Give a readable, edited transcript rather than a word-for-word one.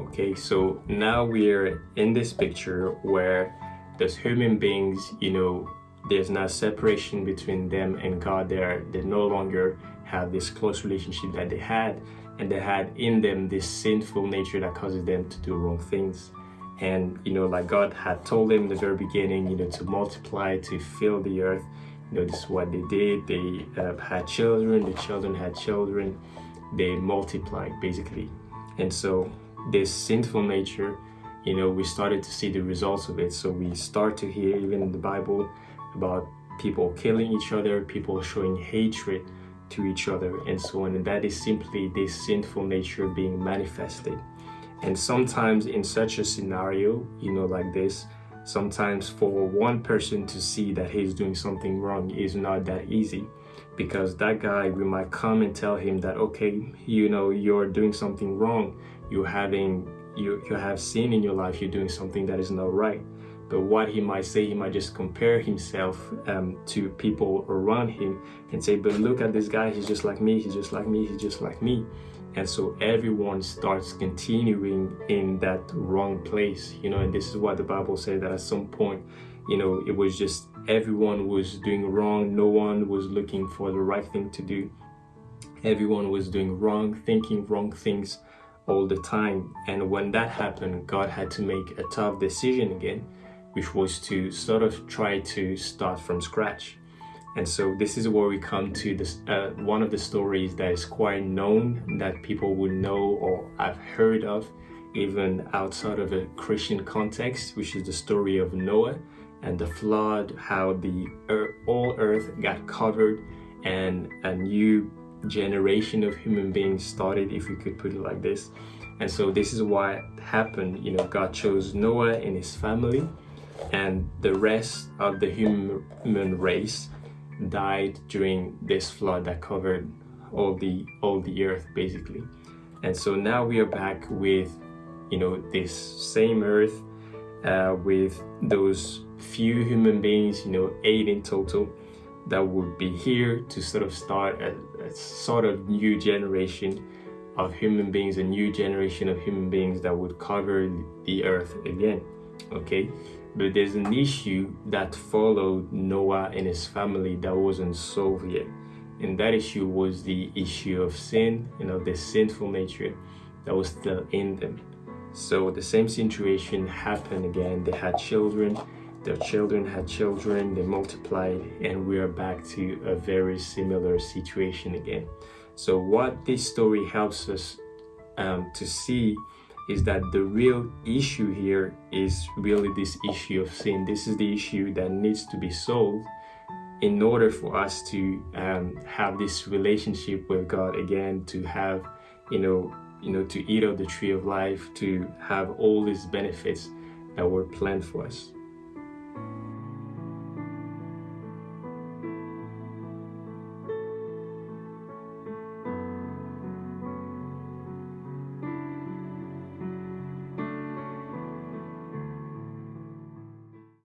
Okay, so now we're in this picture where there's human beings, there's now separation between them and God. They no longer have this close relationship that they had, and they had in them this sinful nature that causes them to do wrong things. And like God had told them in the very beginning, to multiply, to fill the earth. This is what they did. They had children, the children had children, they multiplied basically. And so this sinful nature, we started to see the results of it. So we start to hear even in the Bible about people killing each other, people showing hatred to each other, and so on. And that is simply this sinful nature being manifested. And sometimes in such a scenario, like this, sometimes for one person to see that he's doing something wrong is not that easy, because that guy, we might come and tell him that, okay, you're doing something wrong. You have sin in your life. You're doing something that is not right. But what he might say, he might just compare himself to people around him and say, but look at this guy. He's just like me. He's just like me. He's just like me. And so everyone starts continuing in that wrong place, and this is what the Bible says, that at some point, it was just everyone was doing wrong. No one was looking for the right thing to do. Everyone was doing wrong, thinking wrong things all the time. And when that happened, God had to make a tough decision again, which was to sort of try to start from scratch. And so this is where we come to this one of the stories that is quite known, that people would know or have heard of even outside of a Christian context, which is the story of Noah and the flood, how the whole earth got covered and a new generation of human beings started, if we could put it like this. And so this is what happened. God chose Noah and his family, and the rest of the human race died during this flood that covered all the earth basically. And so now we are back with this same earth with those few human beings, 8 in total, that would be here to sort of start a sort of new generation of human beings, a new generation of human beings that would cover the earth again. Okay, but there's an issue that followed Noah and his family that wasn't solved yet. And that issue was the issue of sin, the sinful nature that was still in them. So the same situation happened again. They had children, their children had children, they multiplied, and we are back to a very similar situation again. So what this story helps us to see is that the real issue here is really this issue of sin. This is the issue that needs to be solved in order for us to have this relationship with God again, to have, to eat of the tree of life, to have all these benefits that were planned for us.